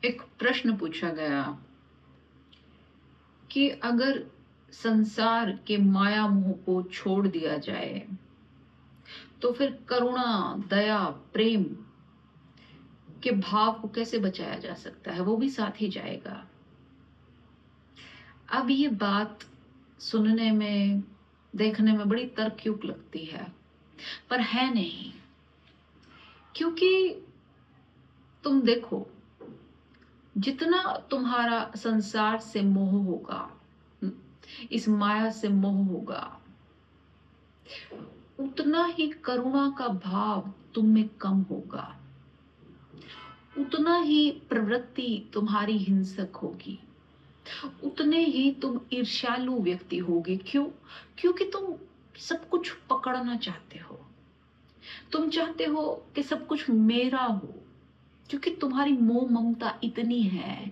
एक प्रश्न पूछा गया कि अगर संसार के माया मोह को छोड़ दिया जाए तो फिर करुणा, दया, प्रेम के भाव को कैसे बचाया जा सकता है, वो भी साथ ही जाएगा। अब ये बात सुनने में, देखने में बड़ी तर्कयुक्त लगती है, पर है नहीं। क्योंकि तुम देखो, जितना तुम्हारा संसार से मोह होगा, इस माया से मोह होगा, उतना ही करुणा का भाव तुम में कम होगा, उतना ही प्रवृत्ति तुम्हारी हिंसक होगी, उतने ही तुम ईर्ष्यालु व्यक्ति होगे। क्यों? क्योंकि तुम सब कुछ पकड़ना चाहते हो, तुम चाहते हो कि सब कुछ मेरा हो, क्योंकि तुम्हारी मोह ममता इतनी है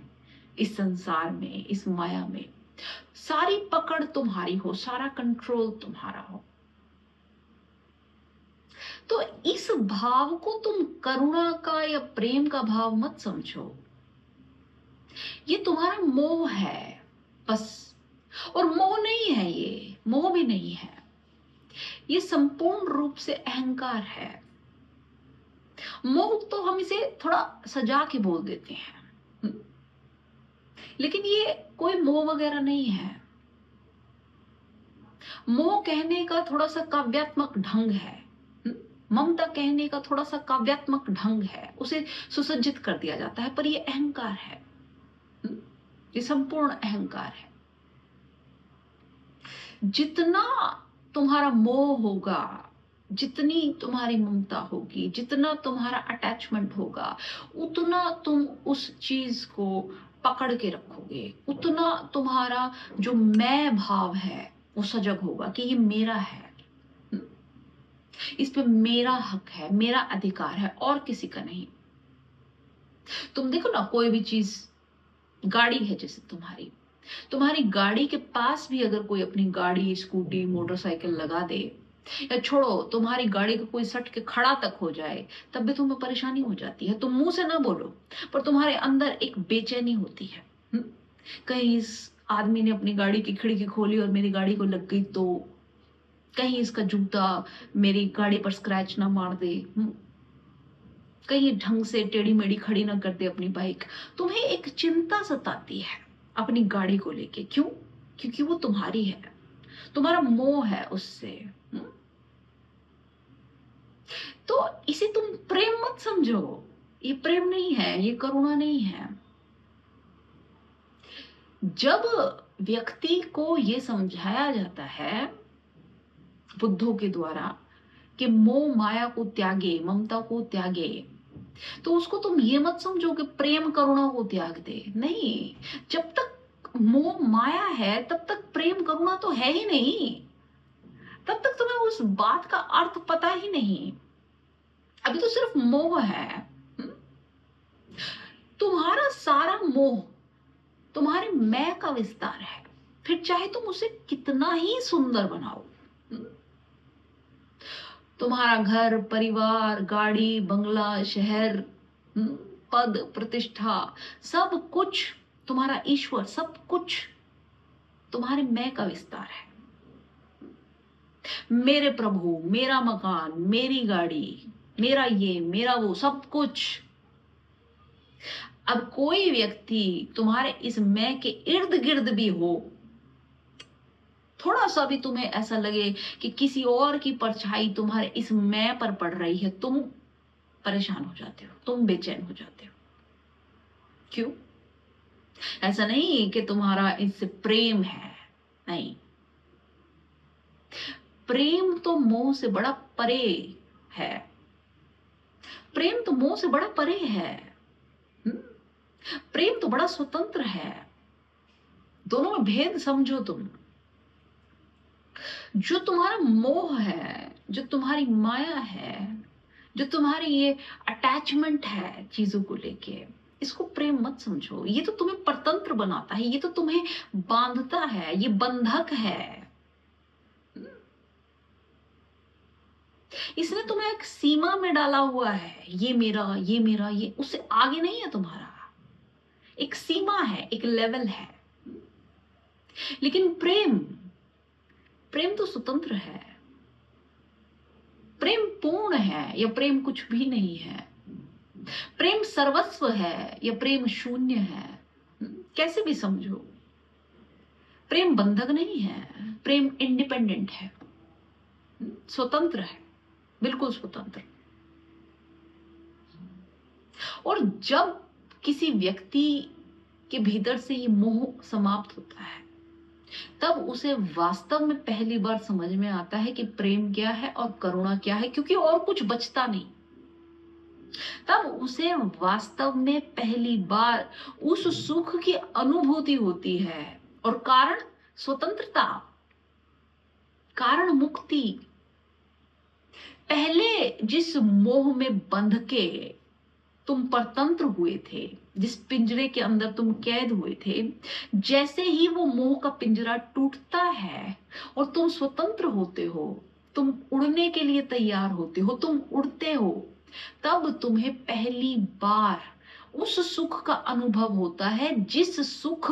इस संसार में, इस माया में। सारी पकड़ तुम्हारी हो, सारा कंट्रोल तुम्हारा हो। तो इस भाव को तुम करुणा का या प्रेम का भाव मत समझो। ये तुम्हारा मोह है बस। और मोह नहीं है, ये मोह भी नहीं है, ये संपूर्ण रूप से अहंकार है। मोह तो हम इसे थोड़ा सजा के बोल देते हैं, लेकिन ये कोई मोह वगैरह नहीं है। मोह कहने का थोड़ा सा काव्यात्मक ढंग है, ममता कहने का थोड़ा सा काव्यात्मक ढंग है, उसे सुसज्जित कर दिया जाता है, पर ये अहंकार है, ये संपूर्ण अहंकार है। जितना तुम्हारा मोह होगा, जितनी तुम्हारी ममता होगी, जितना तुम्हारा अटैचमेंट होगा, उतना तुम उस चीज को पकड़ के रखोगे, उतना तुम्हारा जो मैं भाव है वो सजग होगा कि ये मेरा है, इस पे मेरा हक है, मेरा अधिकार है, और किसी का नहीं। तुम देखो ना, कोई भी चीज, गाड़ी है जैसे तुम्हारी गाड़ी के पास भी अगर कोई अपनी गाड़ी, स्कूटी, मोटरसाइकिल लगा दे, या छोड़ो तुम्हारी गाड़ी को कोई सट के खड़ा तक हो जाए, तब भी तुम्हें परेशानी हो जाती है। तुम मुंह से ना बोलो, पर तुम्हारे अंदर एक बेचैनी होती है। कहीं इस आदमी ने अपनी गाड़ी की खिड़की खोली और मेरी गाड़ी को लग गई तो, कहीं इसका जूता मेरी गाड़ी पर स्क्रैच ना मार दे, कहीं ढंग से टेढ़ी मेढ़ी खड़ी ना कर दे अपनी बाइक। तुम्हें एक चिंता सताती है अपनी गाड़ी को लेके। क्यों? क्योंकि वो तुम्हारी है, तुम्हारा मोह है उससे। तो इसे तुम प्रेम मत समझो, ये प्रेम नहीं है, ये करुणा नहीं है। जब व्यक्ति को ये समझाया जाता है बुद्धों के द्वारा कि मोह माया को त्यागे, ममता को त्यागे, तो उसको तुम ये मत समझो कि प्रेम करुणा को त्याग दे। नहीं, जब तक मोह माया है तब तक प्रेम करुणा तो है ही नहीं, तब तक तुम्हें उस बात का अर्थ पता ही नहीं। अभी तो सिर्फ मोह है। तुम्हारा सारा मोह तुम्हारे मैं का विस्तार है, फिर चाहे तुम उसे कितना ही सुंदर बनाओ। तुम्हारा घर, परिवार, गाड़ी, बंगला, शहर, पद, प्रतिष्ठा, सब कुछ तुम्हारा ईश्वर, सब कुछ तुम्हारे मैं का विस्तार है। मेरे प्रभु, मेरा मकान, मेरी गाड़ी, मेरा ये, मेरा वो, सब कुछ। अब कोई व्यक्ति तुम्हारे इस मैं के इर्द गिर्द भी हो, थोड़ा सा भी तुम्हें ऐसा लगे कि किसी और की परछाई तुम्हारे इस मैं पर पड़ रही है, तुम परेशान हो जाते हो, तुम बेचैन हो जाते हो। क्यों? ऐसा नहीं कि तुम्हारा इससे प्रेम है, नहीं। प्रेम तो मोह से बड़ा परे है, प्रेम तो मोह से बड़ा परे है। प्रेम तो बड़ा स्वतंत्र है। दोनों में भेद समझो तुम। जो तुम्हारा मोह है, जो तुम्हारी माया है, जो तुम्हारी ये अटैचमेंट है चीजों को लेके, इसको प्रेम मत समझो। ये तो तुम्हें परतंत्र बनाता है, ये तो तुम्हें बांधता है, ये बंधक है। इसने तुम्हें एक सीमा में डाला हुआ है, ये मेरा, ये मेरा, ये, उससे आगे नहीं है तुम्हारा। एक सीमा है, एक लेवल है। लेकिन प्रेम, प्रेम तो स्वतंत्र है, प्रेम पूर्ण है या प्रेम कुछ भी नहीं है, प्रेम सर्वस्व है या प्रेम शून्य है, कैसे भी समझो। प्रेम बंधक नहीं है, प्रेम इंडिपेंडेंट है, स्वतंत्र है, बिल्कुल स्वतंत्र। और जब किसी व्यक्ति के भीतर से ये मोह समाप्त होता है, तब उसे वास्तव में पहली बार समझ में आता है कि प्रेम क्या है और करुणा क्या है, क्योंकि और कुछ बचता नहीं। तब उसे वास्तव में पहली बार उस सुख की अनुभूति होती है। और कारण स्वतंत्रता, कारण मुक्ति। पहले जिस मोह में बंध के तुम परतंत्र हुए थे, जिस पिंजरे के अंदर तुम कैद हुए थे, जैसे ही वो मोह का पिंजरा टूटता है और तुम स्वतंत्र होते हो, तुम उड़ने के लिए तैयार होते हो, तुम उड़ते हो, तब तुम्हें पहली बार उस सुख का अनुभव होता है जिस सुख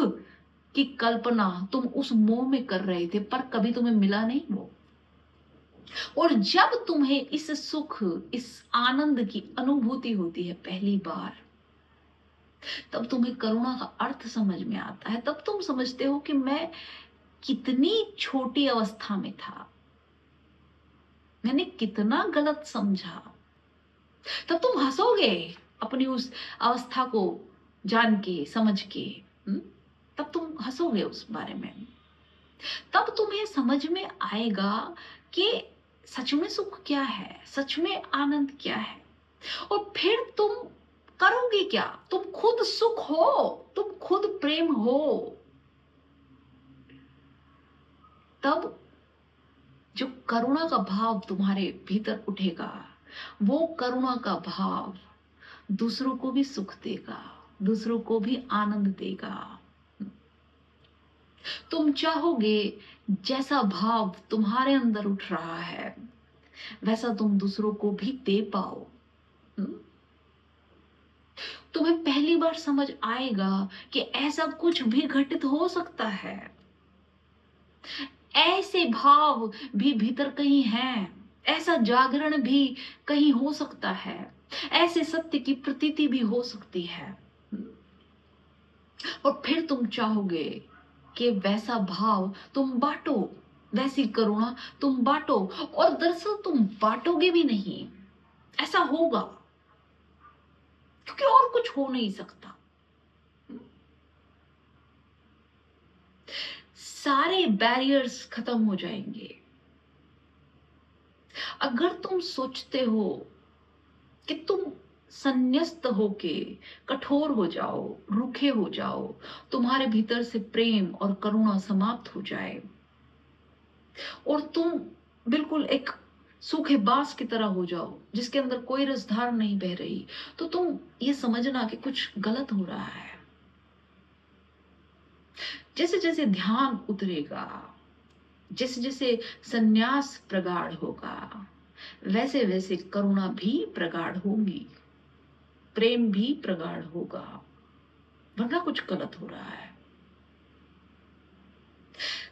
की कल्पना तुम उस मोह में कर रहे थे, पर कभी तुम्हें मिला नहीं वो। और जब तुम्हें इस सुख, इस आनंद की अनुभूति होती है पहली बार, तब तुम्हें करुणा का अर्थ समझ में आता है। तब तुम समझते हो कि मैं कितनी छोटी अवस्था में था, मैंने कितना गलत समझा। तब तुम हंसोगे अपनी उस अवस्था को जान के, समझ के। तब तुम हंसोगे उस बारे में। तब तुम्हें समझ में आएगा कि सच में सुख क्या है, सच में आनंद क्या है। और फिर तुम करोगे क्या? तुम खुद सुख हो, तुम खुद प्रेम हो। तब जो करुणा का भाव तुम्हारे भीतर उठेगा, वो करुणा का भाव दूसरों को भी सुख देगा, दूसरों को भी आनंद देगा। तुम चाहोगे जैसा भाव तुम्हारे अंदर उठ रहा है वैसा तुम दूसरों को भी दे पाओ। तुम्हें पहली बार समझ आएगा कि ऐसा कुछ भी घटित हो सकता है, ऐसे भाव भी भीतर कहीं हैं, ऐसा जागरण भी कहीं हो सकता है, ऐसे सत्य की प्रतीति भी हो सकती है। और फिर तुम चाहोगे कि वैसा भाव तुम बांटो, वैसी करुणा तुम बांटो। और दरअसल तुम बांटोगे भी नहीं, ऐसा होगा, क्योंकि और कुछ हो नहीं सकता। सारे बैरियर्स खत्म हो जाएंगे। अगर तुम सोचते हो कि तुम संन्यस्त होके कठोर हो जाओ, रूखे हो जाओ, तुम्हारे भीतर से प्रेम और करुणा समाप्त हो जाए और तुम बिल्कुल एक सूखे बांस की तरह हो जाओ जिसके अंदर कोई रसधार नहीं बह रही, तो तुम ये समझना कि कुछ गलत हो रहा है। जैसे जैसे ध्यान उतरेगा, जैसे जैसे संन्यास प्रगाढ़ होगा, वैसे वैसे करुणा भी प्रगाढ़ होगी, प्रेम भी प्रगाढ़ होगा, वरना कुछ गलत हो रहा है।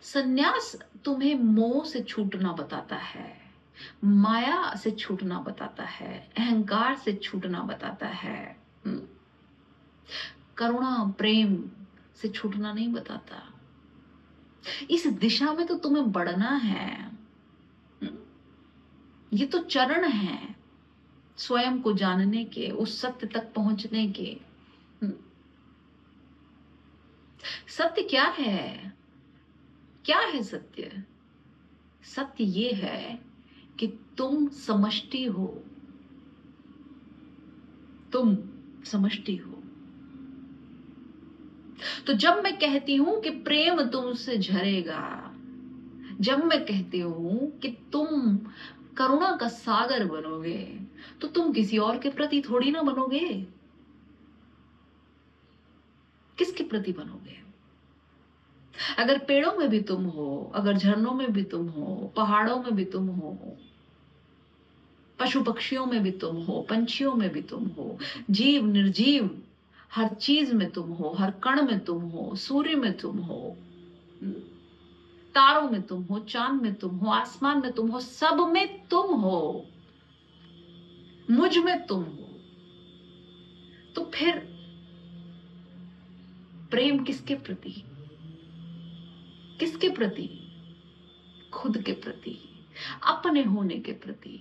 संन्यास तुम्हें मोह से छूटना बताता है, माया से छूटना बताता है, अहंकार से छूटना बताता है। करुणा, प्रेम से छूटना नहीं बताता। इस दिशा में तो तुम्हें बढ़ना है। ये तो चरण है स्वयं को जानने के, उस सत्य तक पहुंचने के। सत्य क्या है? क्या है सत्य? सत्य ये है कि तुम समष्टि हो, तुम समष्टि हो। तो जब मैं कहती हूं कि प्रेम तुमसे झरेगा, जब मैं कहती हूं कि तुम करुणा का सागर बनोगे, तो तुम किसी और के प्रति थोड़ी ना बनोगे। किसके प्रति बनोगे? अगर पेड़ों में भी तुम हो, अगर झरनों में भी तुम हो, पहाड़ों में भी तुम हो, पशु पक्षियों में भी तुम हो, पंछियों में भी तुम हो, जीव निर्जीव हर चीज में तुम हो, हर कण में तुम हो, सूर्य में तुम हो, तारों में तुम हो, चांद में तुम हो, आसमान में तुम हो, सब में तुम हो, मुझ में तुम हो। तो फिर प्रेम किसके प्रति? किसके प्रति? खुद के प्रति, अपने होने के प्रति।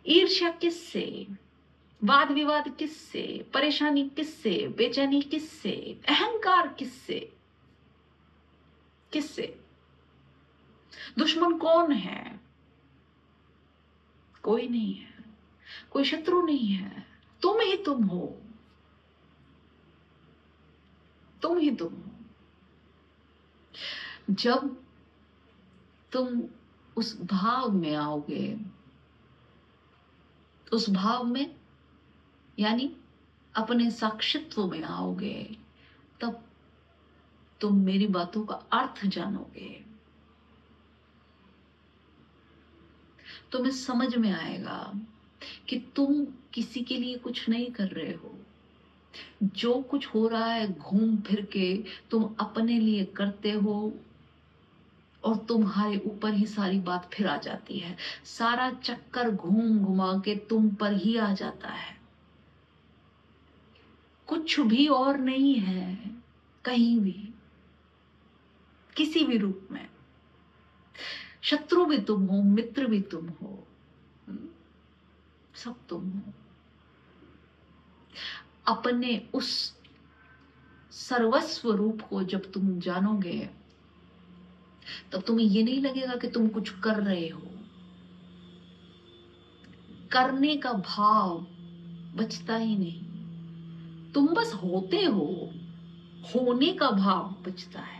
ईर्ष्या किससे? वाद विवाद किससे? परेशानी किससे? बेचैनी किससे? अहंकार किससे? किससे? दुश्मन कौन है? कोई नहीं है, कोई शत्रु नहीं है, तुम ही तुम हो, तुम ही तुम हो। जब तुम उस भाव में आओगे, उस भाव में यानी अपने साक्षित्व में आओगे, तब तुम मेरी बातों का अर्थ जानोगे। तुम्हें समझ में आएगा कि तुम किसी के लिए कुछ नहीं कर रहे हो। जो कुछ हो रहा है घूम फिर के तुम अपने लिए करते हो और तुम्हारे ऊपर ही सारी बात फिर आ जाती है। सारा चक्कर घूम घुमा के तुम पर ही आ जाता है, कुछ भी और नहीं है, कहीं भी, किसी भी रूप में। शत्रु भी तुम हो, मित्र भी तुम हो, सब तुम हो। अपने उस सर्वस्व रूप को जब तुम जानोगे, तब तुम्हें ये नहीं लगेगा कि तुम कुछ कर रहे हो। करने का भाव बचता ही नहीं, तुम बस होते हो, होने का भाव बचता है।